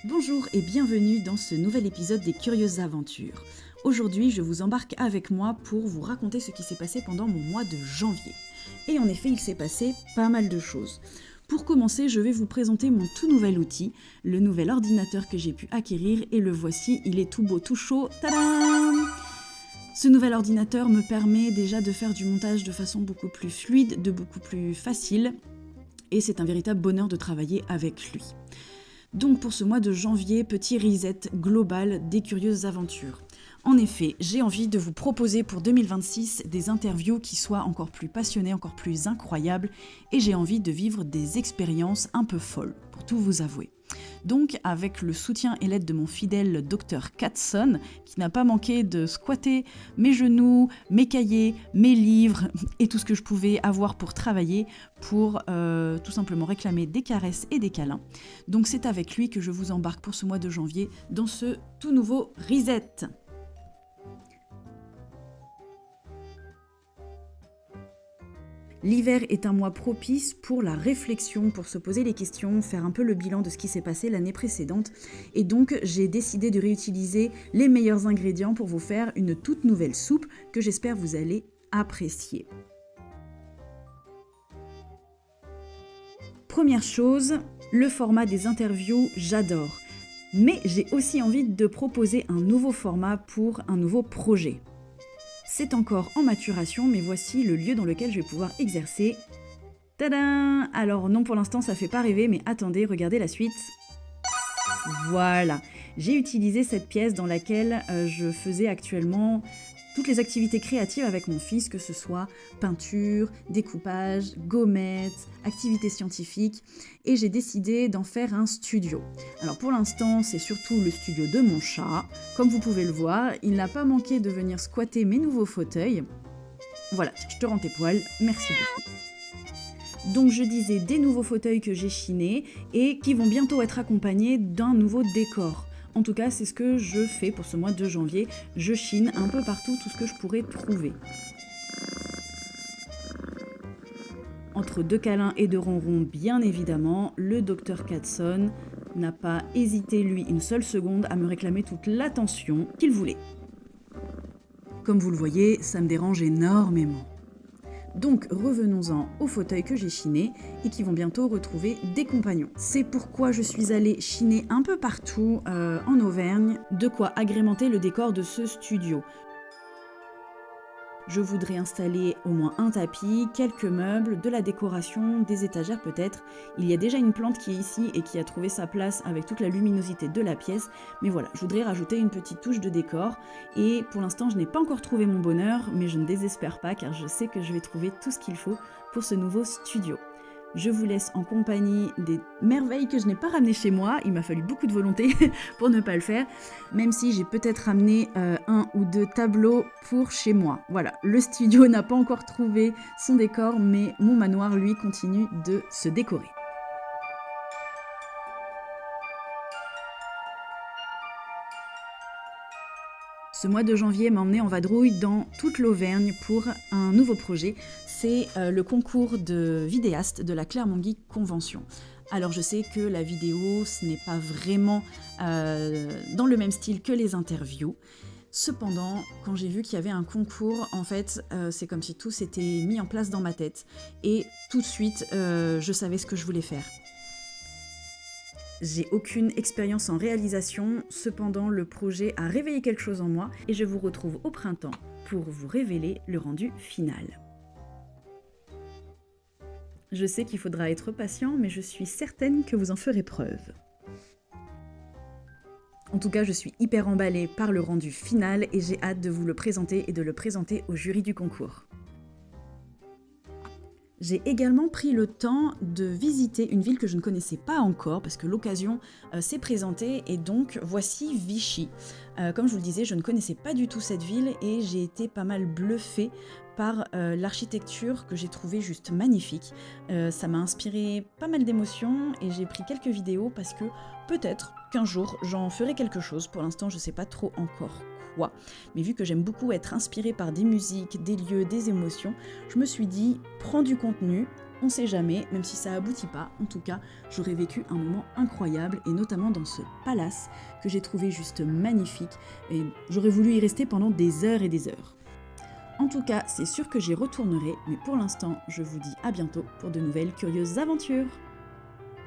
Bonjour et bienvenue dans ce nouvel épisode des Curieuses Aventures. Aujourd'hui, je vous embarque avec moi pour vous raconter ce qui s'est passé pendant mon mois de janvier. Et en effet, il s'est passé pas mal de choses. Pour commencer, je vais vous présenter mon tout nouvel outil, le nouvel ordinateur que j'ai pu acquérir, et le voici, il est tout beau, tout chaud, tadam! Ce nouvel ordinateur me permet déjà de faire du montage de façon beaucoup plus fluide, de beaucoup plus facile, et c'est un véritable bonheur de travailler avec lui. Donc pour ce mois de janvier, petit reset global des Curieuses Aventures. En effet, j'ai envie de vous proposer pour 2026 des interviews qui soient encore plus passionnées, encore plus incroyables, et j'ai envie de vivre des expériences un peu folles, pour tout vous avouer. Donc avec le soutien et l'aide de mon fidèle Dr Katson, qui n'a pas manqué de squatter mes genoux, mes cahiers, mes livres et tout ce que je pouvais avoir pour travailler, pour tout simplement réclamer des caresses et des câlins. Donc c'est avec lui que je vous embarque pour ce mois de janvier dans ce tout nouveau reset. L'hiver est un mois propice pour la réflexion, pour se poser les questions, faire un peu le bilan de ce qui s'est passé l'année précédente. Et donc, j'ai décidé de réutiliser les meilleurs ingrédients pour vous faire une toute nouvelle soupe que j'espère vous allez apprécier. Première chose, le format des interviews, j'adore. Mais j'ai aussi envie de proposer un nouveau format pour un nouveau projet. C'est encore en maturation, mais voici le lieu dans lequel je vais pouvoir exercer. Tadam! Alors non, pour l'instant, ça fait pas rêver, mais attendez, regardez la suite. Voilà, j'ai utilisé cette pièce dans laquelle je faisais actuellement toutes les activités créatives avec mon fils, que ce soit peinture, découpage, gommettes, activités scientifiques, et j'ai décidé d'en faire un studio. Alors pour l'instant, c'est surtout le studio de mon chat. Comme vous pouvez le voir, il n'a pas manqué de venir squatter mes nouveaux fauteuils. Voilà, je te rends tes poils, merci beaucoup. Donc je disais des nouveaux fauteuils que j'ai chinés et qui vont bientôt être accompagnés d'un nouveau décor. En tout cas, c'est ce que je fais pour ce mois de janvier. Je chine un peu partout tout ce que je pourrais trouver. Entre deux câlins et deux ronrons, bien évidemment, le Dr Katson n'a pas hésité, lui, une seule seconde à me réclamer toute l'attention qu'il voulait. Comme vous le voyez, ça me dérange énormément. Donc revenons-en aux fauteuils que j'ai chinés et qui vont bientôt retrouver des compagnons. C'est pourquoi je suis allée chiner un peu partout en Auvergne, de quoi agrémenter le décor de ce studio. Je voudrais installer au moins un tapis, quelques meubles, de la décoration, des étagères peut-être. Il y a déjà une plante qui est ici et qui a trouvé sa place avec toute la luminosité de la pièce. Mais voilà, je voudrais rajouter une petite touche de décor. Et pour l'instant, je n'ai pas encore trouvé mon bonheur, mais je ne désespère pas car je sais que je vais trouver tout ce qu'il faut pour ce nouveau studio. Je vous laisse en compagnie des merveilles que je n'ai pas ramenées chez moi. Il m'a fallu beaucoup de volonté pour ne pas le faire, même si j'ai peut-être ramené un ou deux tableaux pour chez moi. Voilà, le studio n'a pas encore trouvé son décor, mais mon manoir, lui, continue de se décorer. Ce mois de janvier m'a emmené en vadrouille dans toute l'Auvergne pour un nouveau projet. C'est le concours de vidéastes de la Clermont Geek Convention. Alors je sais que la vidéo, ce n'est pas vraiment dans le même style que les interviews. Cependant, quand j'ai vu qu'il y avait un concours, en fait, c'est comme si tout s'était mis en place dans ma tête. Et tout de suite, je savais ce que je voulais faire. J'ai aucune expérience en réalisation, cependant le projet a réveillé quelque chose en moi et je vous retrouve au printemps pour vous révéler le rendu final. Je sais qu'il faudra être patient, mais je suis certaine que vous en ferez preuve. En tout cas, je suis hyper emballée par le rendu final et j'ai hâte de vous le présenter et de le présenter au jury du concours. J'ai également pris le temps de visiter une ville que je ne connaissais pas encore parce que l'occasion s'est présentée et donc voici Vichy. Comme je vous le disais, je ne connaissais pas du tout cette ville et j'ai été pas mal bluffée par l'architecture que j'ai trouvée juste magnifique. Ça m'a inspiré pas mal d'émotions et j'ai pris quelques vidéos parce que peut-être qu'un jour j'en ferai quelque chose. Pour l'instant, je ne sais pas trop encore quoi. Mais vu que j'aime beaucoup être inspirée par des musiques, des lieux, des émotions, je me suis dit, prends du contenu, On sait jamais, même si ça aboutit pas, en tout cas, j'aurais vécu un moment incroyable, et notamment dans ce palace que j'ai trouvé juste magnifique, et j'aurais voulu y rester pendant des heures et des heures. En tout cas, c'est sûr que j'y retournerai, mais pour l'instant, je vous dis à bientôt pour de nouvelles curieuses aventures.